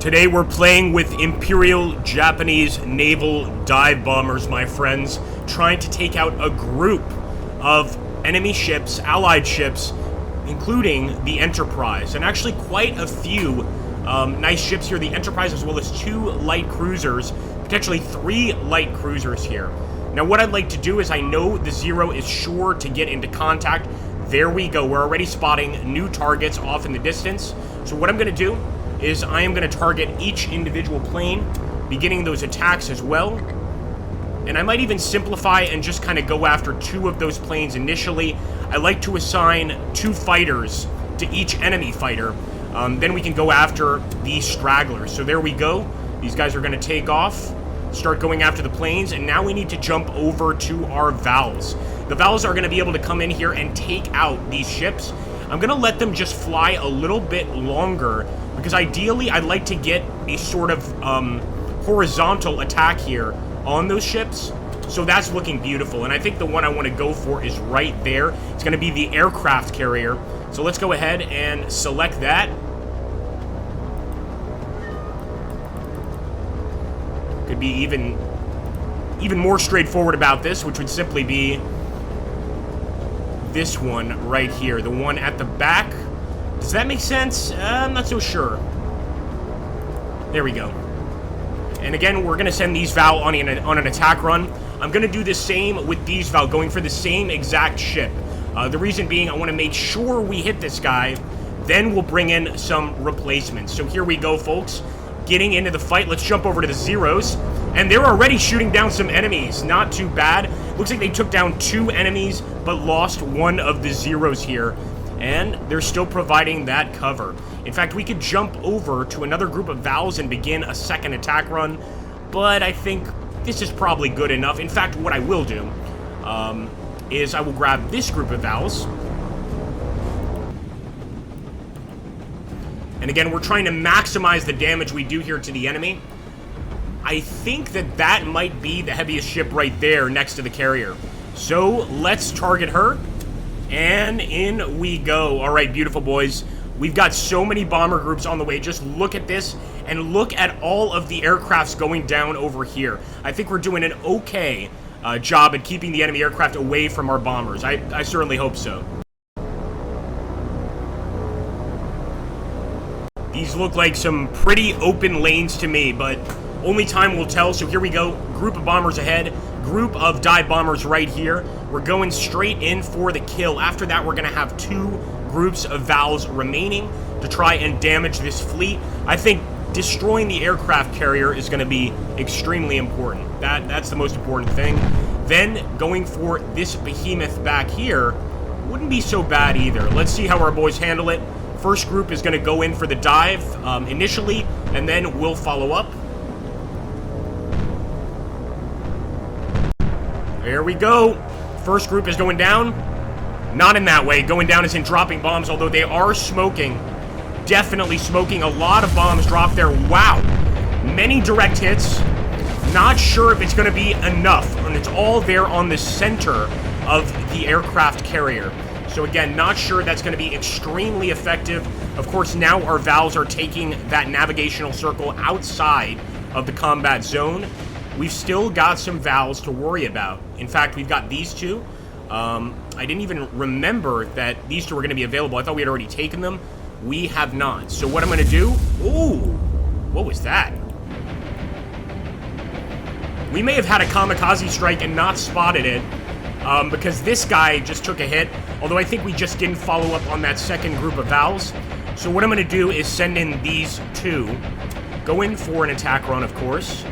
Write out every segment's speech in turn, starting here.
Today we're playing with Imperial Japanese naval dive bombers, my friends, trying to take out a group of enemy ships, allied ships, including the Enterprise, and actually quite a few nice ships here. The Enterprise, as well as 2 light cruisers, potentially 3 light cruisers here. Now what I'd like to do is, I know the Zero is sure to get into contact. There we go, we're already spotting new targets off in the distance. So what I'm going to do is I am going to target each individual plane, beginning those attacks as well. And I might even simplify and just kind of go after 2 of those planes initially. I like to assign 2 fighters to each enemy fighter. Then we can go after the stragglers. So there we go. These guys are going to take off, start going after the planes, and now we need to jump over to our Vals. The Vals are going to be able to come in here and take out these ships. I'm going to let them just fly a little bit longer, because ideally I'd like to get a sort of horizontal attack here on those ships. So that's looking beautiful, and I think the one I want to go for is right there. It's going to be the aircraft carrier. So let's go ahead and select that. Could be even more straightforward about this, which would simply be this one right here, the one at the back. Does that make sense? I'm not so sure. There we go. And again, we're going to send these Val on an attack run. I'm going to do the same with these Val, going for the same exact ship. The reason being, I want to make sure we hit this guy, then we'll bring in some replacements. So here we go, folks. Getting into the fight. Let's jump over to the Zeros. And they're already shooting down some enemies. Not too bad. Looks like they took down 2 enemies, but lost 1 of the Zeros here. And they're still providing that cover. In fact, we could jump over to another group of Vals and begin a second attack run. But I think this is probably good enough. In fact, what I will do is I will grab this group of Vals. And again, we're trying to maximize the damage we do here to the enemy. I think that might be the heaviest ship right there next to the carrier. So let's target her. And in we go. All right, beautiful boys. We've got so many bomber groups on the way. Just look at this and look at all of the aircrafts going down over here. I think we're doing an okay job at keeping the enemy aircraft away from our bombers. I certainly hope so. These look like some pretty open lanes to me, but only time will tell. So here we go. Group of bombers ahead. Group of dive bombers right here. We're going straight in for the kill. After that, we're going to have 2 groups of Vals remaining to try and damage this fleet. I think destroying the aircraft carrier is going to be extremely important. That's the most important thing. Then going for this behemoth back here wouldn't be so bad either. Let's see how our boys handle it. First group is going to go in for the dive initially, and then we'll follow up. There we go. First group is going down. Not in that way. Going down is in dropping bombs, although they are smoking. Definitely smoking. A lot of bombs dropped there. Wow. Many direct hits. Not sure if it's going to be enough. And it's all there on the center of the aircraft carrier. So again, not sure that's going to be extremely effective. Of course, now our Vals are taking that navigational circle outside of the combat zone. We've still got some Vals to worry about. In fact, we've got these 2. I didn't even remember that these 2 were going to be available. I thought we had already taken them. We have not. So what I'm going to do... Ooh! What was that? We may have had a kamikaze strike and not spotted it, because this guy just took a hit. Although I think we just didn't follow up on that second group of Vals. So what I'm going to do is send in these 2. Go in for an attack run, of course.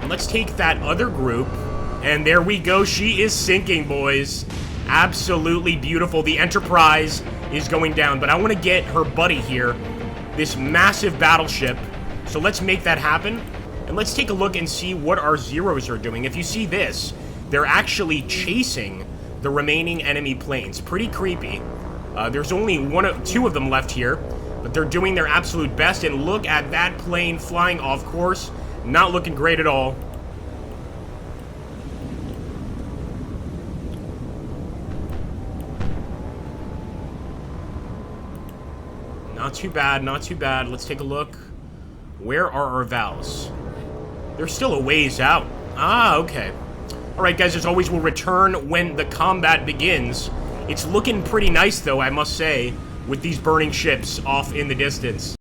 Let's take that other group, and there we go. She is sinking, boys. Absolutely beautiful. The Enterprise is going down, but I want to get her buddy here, this massive battleship. So let's make that happen, and let's take a look and see what our Zeros are doing. If you see this, they're actually chasing the remaining enemy planes. Pretty creepy. There's only 2 of them left here, but they're doing their absolute best, and look at that plane flying off course. Not looking great at all. Not too bad, not too bad. Let's take a look. Where are our Vals? They're still a ways out. Ah, okay. Alright, guys, as always, we'll return when the combat begins. It's looking pretty nice, though, I must say, with these burning ships off in the distance.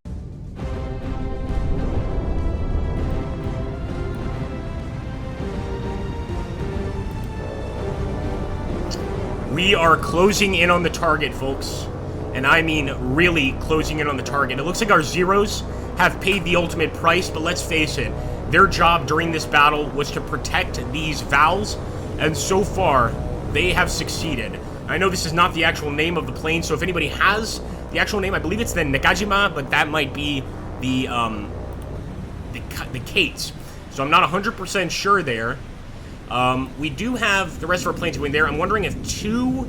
We are closing in on the target, folks. And I mean really closing in on the target. It looks like our Zeros have paid the ultimate price, but let's face it, their job during this battle was to protect these Vals, and so far, they have succeeded. I know this is not the actual name of the plane, so if anybody has the actual name, I believe it's the Nakajima, but that might be the Kates. So I'm not 100% sure there. We do have the rest of our planes going there. I'm wondering if 2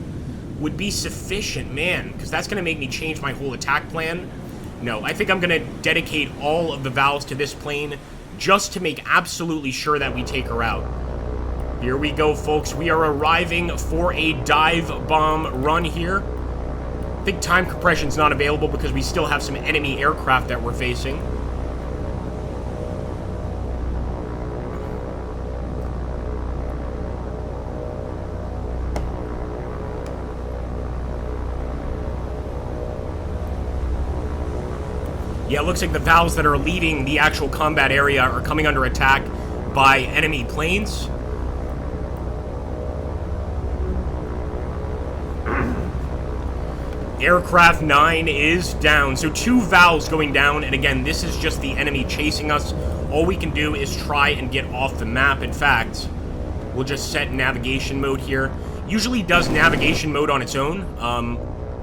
would be sufficient, man, because that's going to make me change my whole attack plan. No, I think I'm going to dedicate all of the Vals to this plane just to make absolutely sure that we take her out. Here we go, folks. We are arriving for a dive bomb run here. I think time compression's not available because we still have some enemy aircraft that we're facing. Yeah, it looks like the Vals that are leaving the actual combat area are coming under attack by enemy planes. Aircraft 9 is down. So 2 Vals going down, and again, this is just the enemy chasing us. All we can do is try and get off the map. In fact, we'll just set navigation mode here. Usually does navigation mode on its own,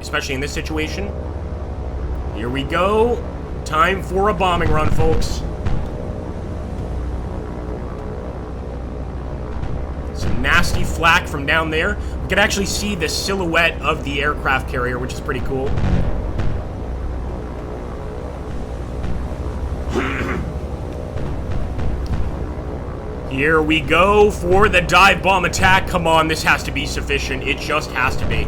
especially in this situation. Here we go. Time for a bombing run, folks. Some nasty flak from down there. We can actually see the silhouette of the aircraft carrier, which is pretty cool. Here we go for the dive bomb attack. Come on, this has to be sufficient. It just has to be.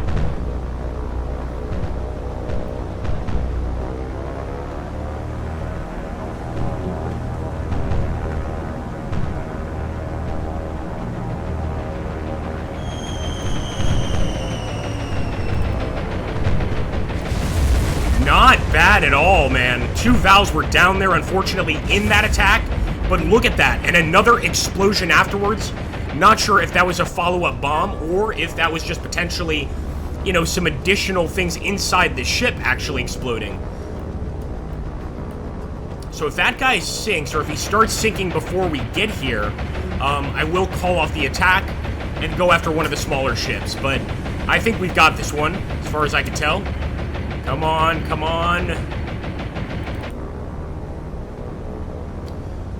Not bad at all, man. 2 Vals were down there, unfortunately, in that attack. But look at that. And another explosion afterwards. Not sure if that was a follow-up bomb or if that was just potentially, you know, some additional things inside the ship actually exploding. So if that guy sinks, or if he starts sinking before we get here, I will call off the attack and go after one of the smaller ships. But I think we've got this one, as far as I can tell. Come on, come on.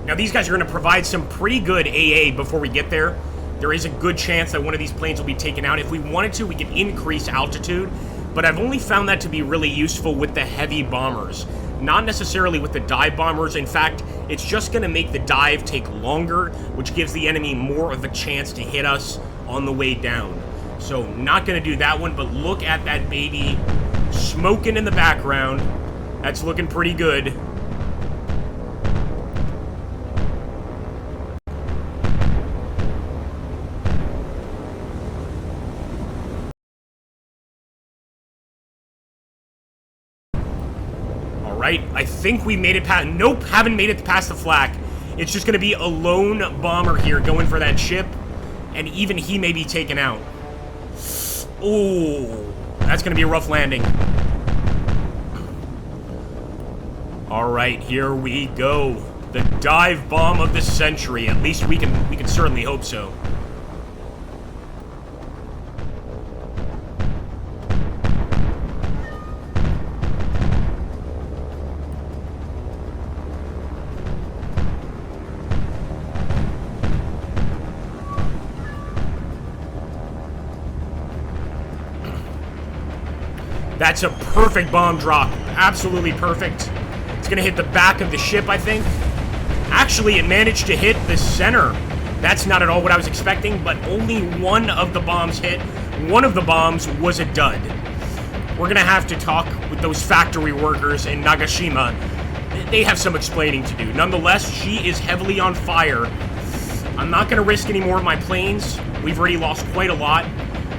Now, these guys are going to provide some pretty good AA before we get there. There is a good chance that one of these planes will be taken out. If we wanted to, we could increase altitude, but I've only found that to be really useful with the heavy bombers, not necessarily with the dive bombers. In fact, it's just going to make the dive take longer, which gives the enemy more of a chance to hit us on the way down. So, not going to do that one, but look at that baby smoking in the background. That's looking pretty good. Alright, I think we made it past... Nope, haven't made it past the flak. It's just going to be a lone bomber here going for that ship, and even he may be taken out. Oh, that's going to be a rough landing. Alright, here we go. The dive bomb of the century. At least we can certainly hope so. That's a perfect bomb drop. Absolutely perfect. It's gonna hit the back of the ship, I think. Actually, it managed to hit the center. That's not at all what I was expecting, but only one of the bombs hit. One of the bombs was a dud. We're gonna have to talk with those factory workers in Nagashima. they have some explaining to do. Nonetheless, she is heavily on fire. I'm not going to risk any more of my planes. We've already lost quite a lot.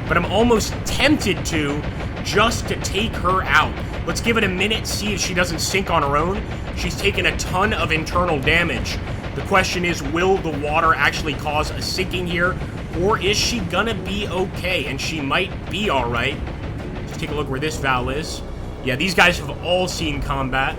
But I'm almost tempted to, just to take her out. Let's give it a minute, see if she doesn't sink on her own. She's taken a ton of internal damage. The question is, will the water actually cause a sinking here? Or is she gonna be okay? And she might be alright. Let's take a look where this Val is. Yeah, these guys have all seen combat.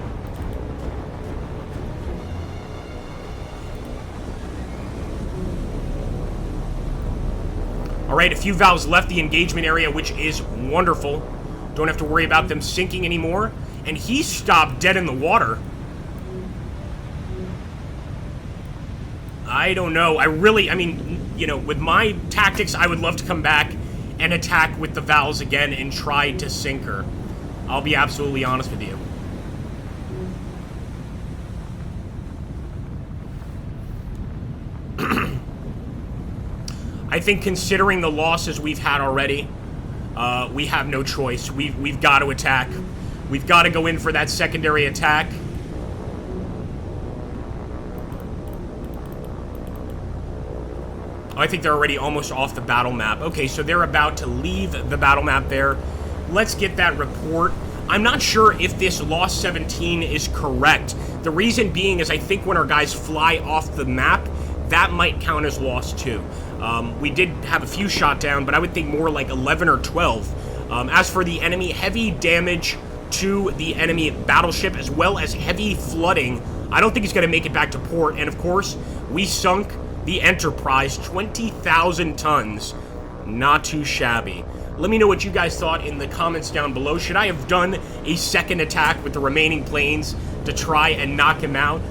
Alright, a few Vals left the engagement area, which is wonderful. Don't have to worry about them sinking anymore. And he stopped dead in the water. I don't know. I mean, you know, with my tactics, I would love to come back and attack with the Vals again and try to sink her. I'll be absolutely honest with you. I think considering the losses we've had already, we have no choice. We've got to attack. We've got to go in for that secondary attack. I think they're already almost off the battle map. Okay, so they're about to leave the battle map there. Let's get that report. I'm not sure if this loss 17 is correct. The reason being is I think when our guys fly off the map, that might count as loss too. We did have a few shot down, but I would think more like 11 or 12. As for the enemy, heavy damage to the enemy battleship, as well as heavy flooding. I don't think he's going to make it back to port. And of course, we sunk the Enterprise, 20,000 tons. Not too shabby. Let me know what you guys thought in the comments down below. Should I have done a second attack with the remaining planes to try and knock him out?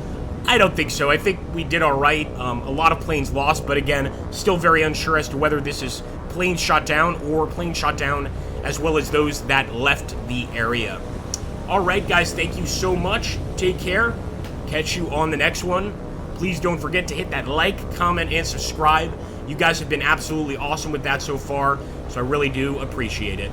I don't think so. I think we did all right. A lot of planes lost, but again, still very unsure as to whether this is planes shot down or planes shot down as well as those that left the area. All right, guys, thank you so much. Take care. Catch you on the next one. Please don't forget to hit that like, comment, and subscribe. You guys have been absolutely awesome with that so far, so I really do appreciate it.